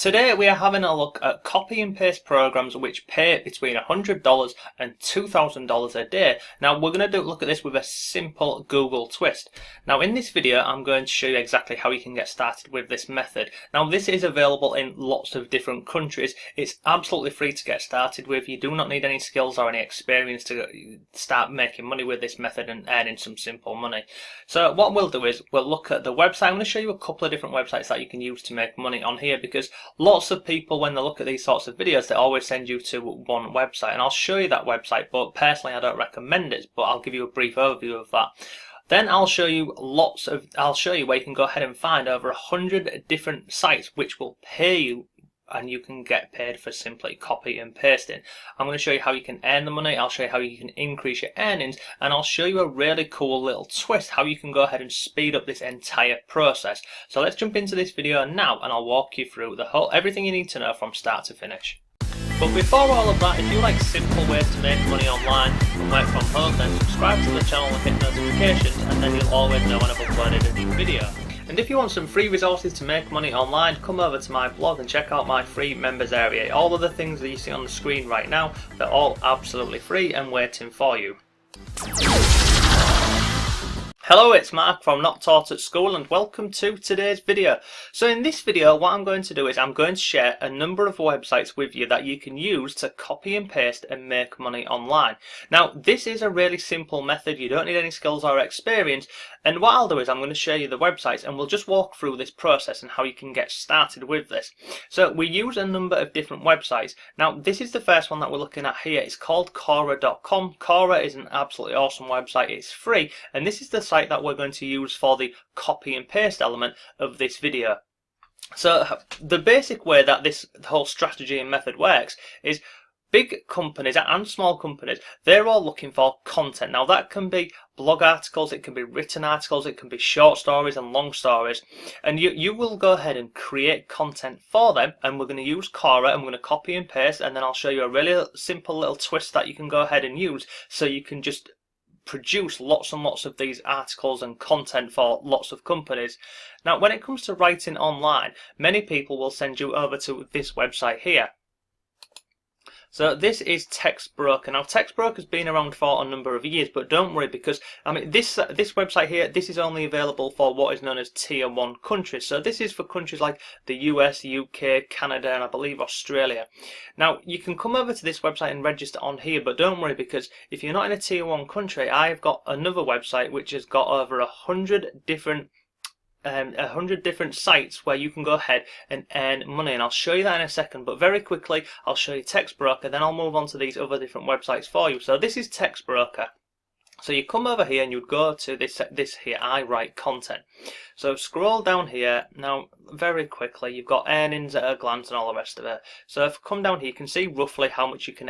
Today we are having a look at copy and paste programs which pay between $100 and $2,000 a day. Now we're going to look at this with a simple Google twist. Now in this video I'm going to show you exactly how you can get started with this method. Now this is available in lots of different countries. It's absolutely free to get started with. You do not need any skills or any experience to start making money with this method and earning some simple money. So what we'll do is we'll look at the website. I'm going to show you a couple of different websites that you can use to make money on here, because lots of people, when they look at these sorts of videos, they always send you to one website, and I'll show you that website, but personally I don't recommend it, but I'll give you a brief overview of that. Then I'll show you where you can go ahead and find over 100 different sites which will pay you, and you can get paid for simply copy and pasting. I'm going to show you how you can earn the money, I'll show you how you can increase your earnings, and I'll show you a really cool little twist how you can go ahead and speed up this entire process. So let's jump into this video now and I'll walk you through everything you need to know from start to finish. But before all of that, if you like simple ways to make money online and work from home, then subscribe to the channel and hit notifications, and then you'll always know when I've uploaded a new video. And if you want some free resources to make money online, come over to my blog and check out my free members area. All of the things that you see on the screen right now, they're all absolutely free and waiting for you. Hello, it's Mark from Not Taught at School, and welcome to today's video. So in this video what I'm going to do is I'm going to share a number of websites with you that you can use to copy and paste and make money online. Now this is a really simple method, you don't need any skills or experience, and what I'll do is I'm going to show you the websites and we'll just walk through this process and how you can get started with this. So we use a number of different websites. Now this is the first one that we're looking at here. It's called Quora.com. Quora is an absolutely awesome website, it's free, and this is the site that we're going to use for the copy and paste element of this video. So the basic way that this whole strategy and method works is big companies and small companies, they're all looking for content. Now that can be blog articles, it can be written articles, it can be short stories and long stories, and you will go ahead and create content for them, and we're going to use Quora and we're going to copy and paste, and then I'll show you a really simple little twist that you can go ahead and use so you can just produce lots and lots of these articles and content for lots of companies. Now when it comes to writing online, many people will send you over to this website here. So this is TextBroker. Now TextBroker has been around for a number of years, but don't worry, because I mean this website here, this is only available for what is known as Tier 1 countries. So this is for countries like the US, UK, Canada, and I believe Australia. Now you can come over to this website and register on here, but don't worry, because if you're not in a Tier 1 country, I've got another website which has got over 100 different sites where you can go ahead and earn money, and I'll show you that in a second. But very quickly I'll show you TextBroker, then I'll move on to these other different websites for you. So this is TextBroker. So you come over here and you'd go to this here, I write content. So scroll down here. Now very quickly you've got earnings at a glance and all the rest of it. So if you come down here you can see roughly how much you can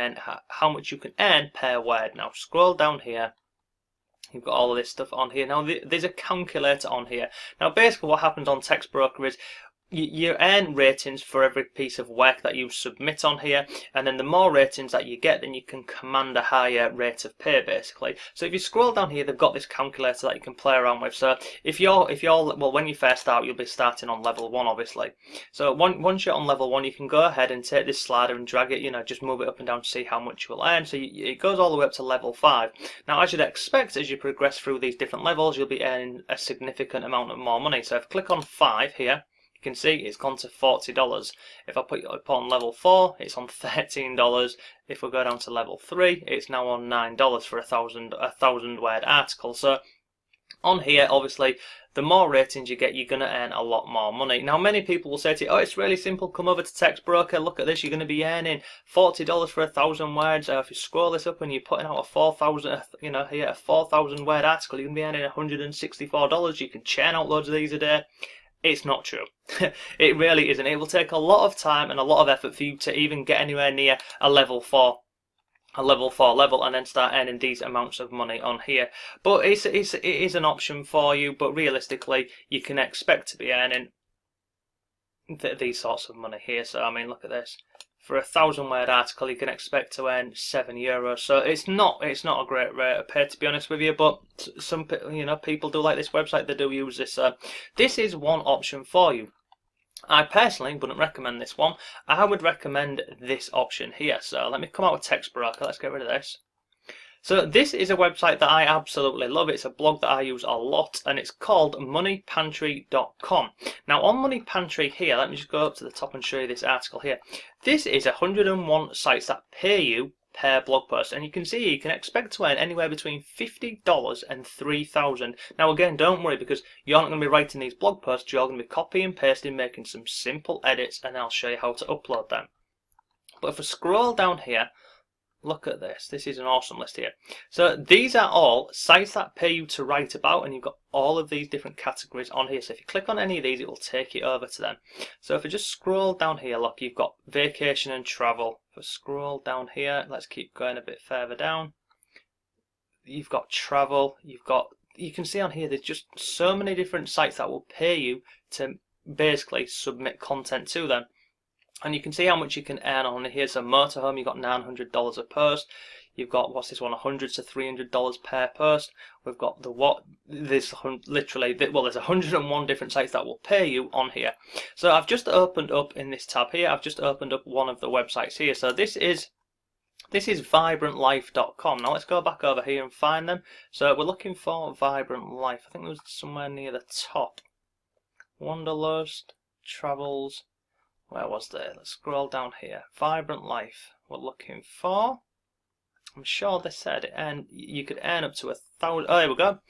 earn per word. Now scroll down here. You've got all of this stuff on here. Now there's a calculator on here. Now basically what happens on TextBroker is you earn ratings for every piece of work that you submit on here, and then the more ratings that you get, then you can command a higher rate of pay basically. So if you scroll down here, they've got this calculator that you can play around with. So if you're well, when you first start, you'll be starting on level 1 obviously. So once you're on level 1, you can go ahead and take this slider and drag it, just move it up and down to see how much you will earn. So it goes all the way up to level 5. Now as you'd expect, as you progress through these different levels, you'll be earning a significant amount of more money. So if I click on 5 here, you can see it's gone to $40. If I put it on level 4, it's on $13. If we go down to level 3, it's now on $9 for a thousand word article. So on here, obviously, the more ratings you get, you're going to earn a lot more money. Now many people will say to you, oh, it's really simple, come over to TextBroker, look at this, you're going to be earning $40 for 1,000 words. If you scroll this up and you're putting out a 4,000 word article, you're going to be earning $164. You can churn out loads of these a day. It's not true. It really isn't. It will take a lot of time and a lot of effort for you to even get anywhere near a level 4 level and then start earning these amounts of money on here. But it is an option for you, but realistically you can expect to be earning these sorts of money here. So I mean, look at this. For a 1,000 word article you can expect to earn €7. So it's not a great rate of pay, to be honest with you, but some people do like this website, they do use this. This is one option for you. I personally wouldn't recommend this one. I would recommend this option here. So let me come out with Text Broker. Let's get rid of this. So this is a website that I absolutely love. It's a blog that I use a lot, and it's called moneypantry.com. Now on Money Pantry here, let me just go up to the top and show you this article here. This is 101 sites that pay you per blog post, and you can see you can expect to earn anywhere between $50 and $3,000. Now again, don't worry, because you're not going to be writing these blog posts. You're going to be copying and pasting, making some simple edits, and I'll show you how to upload them. But if I scroll down here, look at this. This is an awesome list here. So these are all sites that pay you to write about, and you've got all of these different categories on here. So if you click on any of these, it will take you over to them. So if I just scroll down here, look, you've got vacation and travel. If I scroll down here, let's keep going a bit further down. You've got travel. You can see on here there's just so many different sites that will pay you to basically submit content to them. And you can see how much you can earn on here. So motorhome, you've got $900 a post. You've got, what's this one, $100 to $300 per post. We've got there's 101 different sites that will pay you on here. So I've just opened up in this tab here, I've just opened up one of the websites here. So this is vibrantlife.com. Now let's go back over here and find them. So we're looking for Vibrant Life. I think it was somewhere near the top. Wanderlust, Travels. Where was there? Let's scroll down here. Vibrant Life. We're looking for. I'm sure they said, and you could earn up to $1,000. Oh, there we go.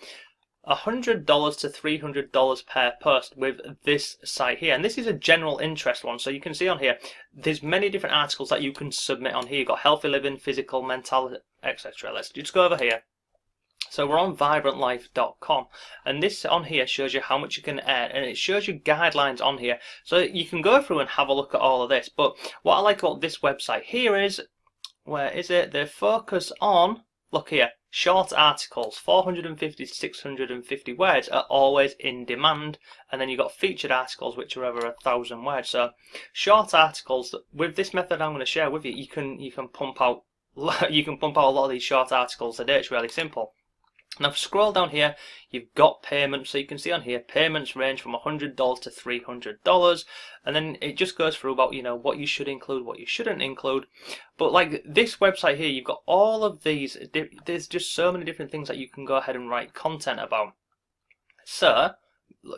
$100 to $300 per post with this site here, and this is a general interest one. So you can see on here, there's many different articles that you can submit on here. You've got healthy living, physical, mental, etc. Let's just go over here. So we're on vibrantlife.com, and this on here shows you how much you can earn, and it shows you guidelines on here, so you can go through and have a look at all of this. But what I like about this website here is, where is it? They focus on, look here, short articles, 450 to 650 words are always in demand, and then you've got featured articles which are over 1,000 words. So short articles, with this method I'm going to share with you, you can pump out a lot of these short articles a day. It's really simple. Now scroll down here, you've got payments, so you can see on here payments range from $100 to $300, and then it just goes through about, you know, what you should include, what you shouldn't include. But like this website here, you've got all of these, there's just so many different things that you can go ahead and write content about. So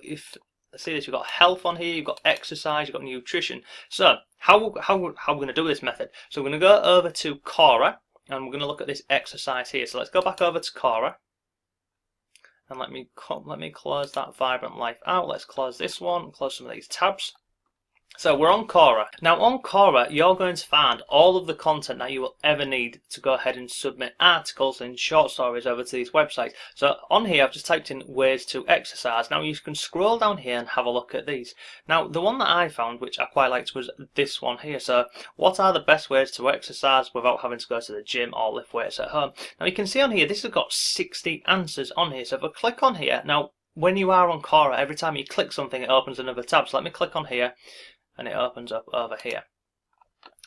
if see this, you've got health on here, you've got exercise, you've got nutrition. So how we're going to do this method? So we're going to go over to Quora, and we're going to look at this exercise here. So let's go back over to Quora. And let me close that Vibrant Life out. Let's close this one, close some of these tabs. So we're on Quora. Now on Quora, you're going to find all of the content that you will ever need to go ahead and submit articles and short stories over to these websites. So on here, I've just typed in ways to exercise. Now you can scroll down here and have a look at these. Now the one that I found, which I quite liked, was this one here. So what are the best ways to exercise without having to go to the gym or lift weights at home? Now you can see on here, this has got 60 answers on here. So if I click on here, now when you are on Quora, every time you click something, it opens another tab. So let me click on here, and it opens up over here.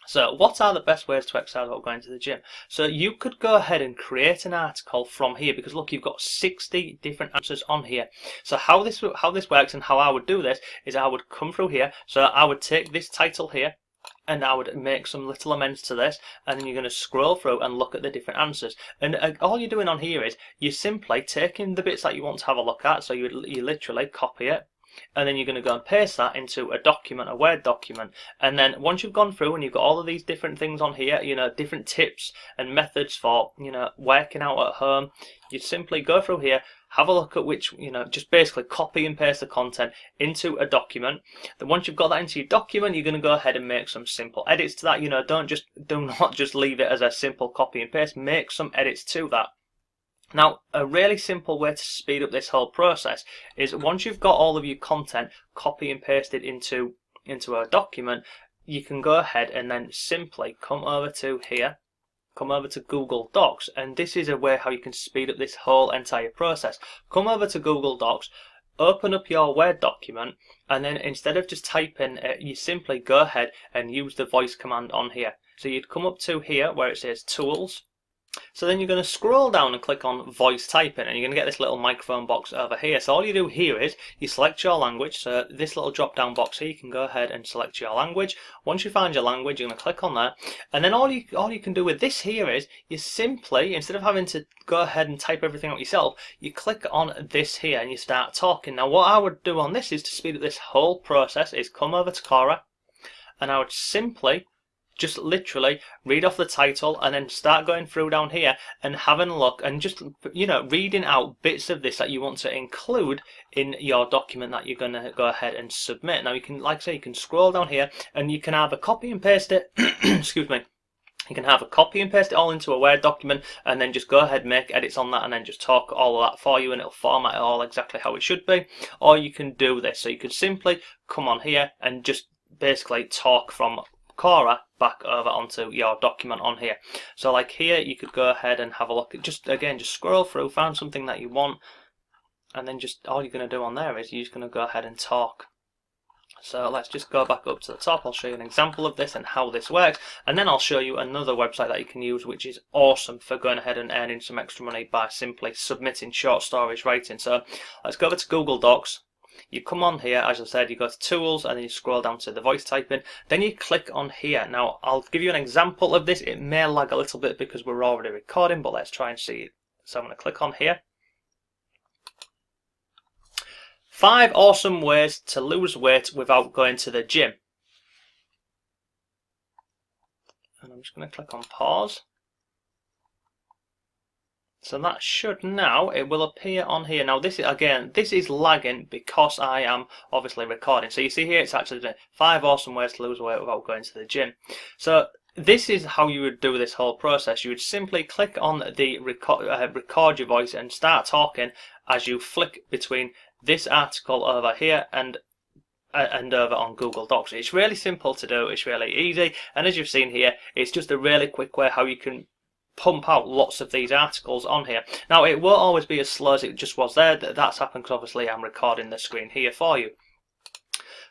So what are the best ways to exercise without going to the gym? So you could go ahead and create an article from here, because look, you've got 60 different answers on here. So how this works and how I would do this is I would come through here. So I would take this title here, and I would make some little amends to this, and then you're going to scroll through and look at the different answers. And all you're doing on here is you're simply taking the bits that you want to have a look at. So you literally copy it, and then you're going to go and paste that into a document, a Word document. And then once you've gone through and you've got all of these different things on here, you know, different tips and methods for, you know, working out at home, you simply go through here, have a look at which, you know, just basically copy and paste the content into a document. Then once you've got that into your document, you're going to go ahead and make some simple edits to that. You know, do not just leave it as a simple copy and paste. Make some edits to that. Now, a really simple way to speed up this whole process is once you've got all of your content copy and pasted into a document, you can go ahead and then simply come over to here, come over to Google Docs, and this is a way how you can speed up this whole entire process. Come over to Google Docs, open up your Word document, and then instead of just typing, you simply go ahead and use the voice command on here. So you'd come up to here where it says Tools, So then you're going to scroll down and click on voice typing, and you're going to get this little microphone box over here. So all you do here is you select your language. So this little drop down box here, you can go ahead and select your language. Once you find your language, you're going to click on that, and then all you can do with this here is you simply, instead of having to go ahead and type everything out yourself, you click on this here and you start talking. Now what I would do on this is, to speed up this whole process, is come over to Quora, and I would simply just literally read off the title and then start going through down here and having a look and just, you know, reading out bits of this that you want to include in your document that you're going to go ahead and submit. Now you can, like I say, you can scroll down here and you can either copy and paste it excuse me, you can have a copy and paste it all into a Word document and then just go ahead and make edits on that and then just talk all of that for you, and it'll format it all exactly how it should be. Or you can do this, so you could simply come on here and just basically talk from Quora back over onto your document on here. So like here, you could go ahead and have a look at, just scroll through, find something that you want, and then just all you're going to do on there is you're just going to go ahead and talk. So let's just go back up to the top. I'll show you an example of this and how this works, and then I'll show you another website that you can use which is awesome for going ahead and earning some extra money by simply submitting short stories writing. So let's go over to Google Docs. You come on here, as I said, you go to tools and then you scroll down to the voice typing, then you click on here. Now I'll give you an example of this. It may lag a little bit because we're already recording, but let's try and see it. So I'm going to click on here. 5 awesome ways to lose weight without going to the gym. And I'm just going to click on pause. So that should now, it will appear on here. Now this is, again, this is lagging because I am obviously recording. So you see here, it's actually 5 awesome ways to lose weight without going to the gym. So this is how you would do this whole process. You would simply click on the record your voice and start talking as you flick between this article over here and over on Google Docs. It's really simple to do, it's really easy, and as you've seen here, it's just a really quick way how you can pump out lots of these articles on here. Now it won't always be as slow as it just was there. That's happened because obviously I'm recording the screen here for you.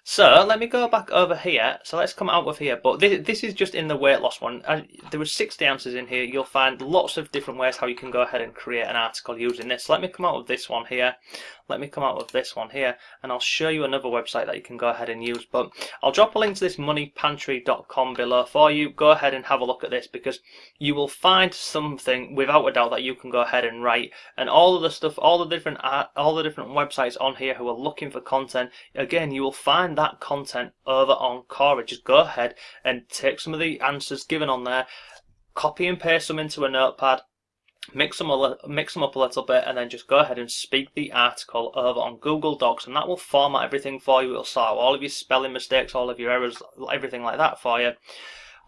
So let me go back over here. So let's come out of here, but this is just in the weight loss one. There were 60 answers in here. You'll find lots of different ways how you can go ahead and create an article using this. So let me come out of this one here. Let me come out of this one here, and I'll show you another website that you can go ahead and use. But I'll drop a link to this moneypantry.com below for you. Go ahead and have a look at this, because you will find something without a doubt that you can go ahead and write. And all of the stuff, all the different websites on here who are looking for content, again, you will find that content over on Quora. Just go ahead and take some of the answers given on there, copy and paste them into a notepad, mix them up a little bit, and then just go ahead and speak the article over on Google Docs, and that will format everything for you. It'll sort out all of your spelling mistakes, all of your errors, everything like that for you.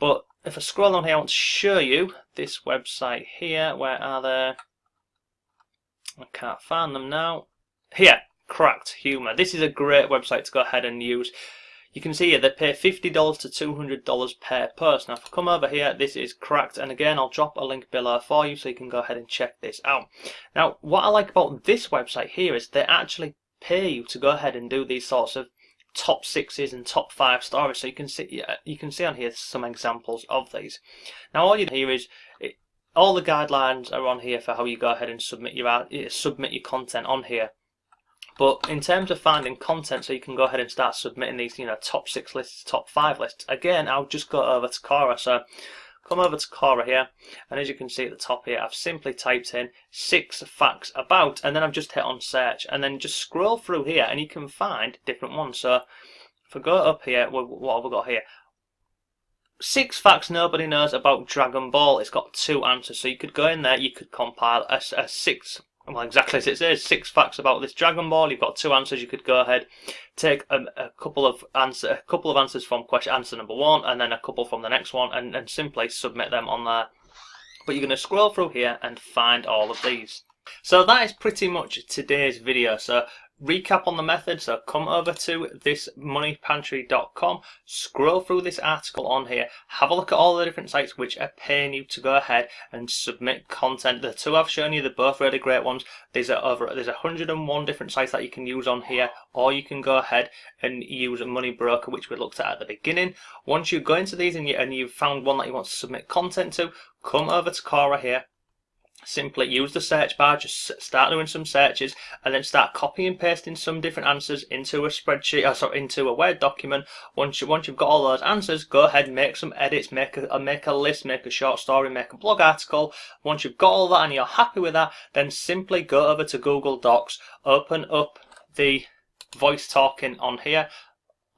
But if I scroll down here, I want to show you this website here. Where are they? I can't find them now. Here, Cracked Humor. This is a great website to go ahead and use. You can see here they pay $50 to $200 per post. Now if I come over here, this is Cracked, and again I'll drop a link below for you so you can go ahead and check this out. Now what I like about this website here is they actually pay you to go ahead and do these sorts of top 6s and top 5 stories. So you can see on here some examples of these. Now all you do here is all the guidelines are on here for how you go ahead and submit your content on here. But in terms of finding content, so you can go ahead and start submitting these, you know, top 6 lists, top 5 lists, again, I'll just go over to Quora. So come over to Quora here, and as you can see at the top here, I've simply typed in 6 facts about, and then I've just hit on search, and then just scroll through here, and you can find different ones. So if I go up here, what have we got here? 6 facts nobody knows about Dragon Ball. It's got 2 answers, so you could go in there, you could compile a 6. Well, exactly as it says, 6 facts about this Dragon Ball. You've got 2 answers. You could go ahead, take a couple of answers from answer number 1, and then a couple from the next one, and simply submit them on there. But you're going to scroll through here and find all of these. So that is pretty much today's video. So recap on the method. So come over to this moneypantry.com, scroll through this article on here, have a look at all the different sites which are paying you to go ahead and submit content. The 2 I've shown you, they're both really great ones. There's 101 different sites that you can use on here, or you can go ahead and use a Money Broker, which we looked at the beginning. Once you go into these and you've found one that you want to submit content to, come over to Quora here, simply use the search bar, just start doing some searches, and then start copying and pasting some different answers into a spreadsheet, into a Word document. Once you've got all those answers, go ahead and make some edits, make a list, make a short story, make a blog article. Once you've got all that and you're happy with that, then simply go over to Google Docs, open up the voice talking on here,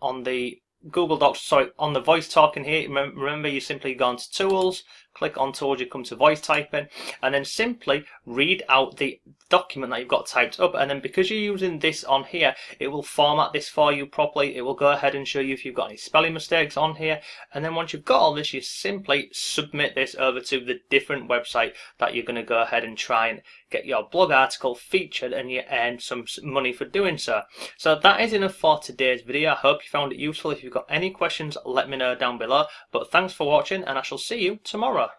on the Google Docs, sorry, on the voice talking here. Remember, you simply go on to Tools, click on Tools, you come to voice typing, and then simply read out the document that you've got typed up. And then because you're using this on here, it will format this for you properly. It will go ahead and show you if you've got any spelling mistakes on here. And then once you've got all this, you simply submit this over to the different website that you're going to go ahead and try and get your blog article featured, and you earn some money for doing so. So that is enough for today's video. I hope you found it useful. If you've got any questions, let me know down below. But thanks for watching, and I shall see you tomorrow.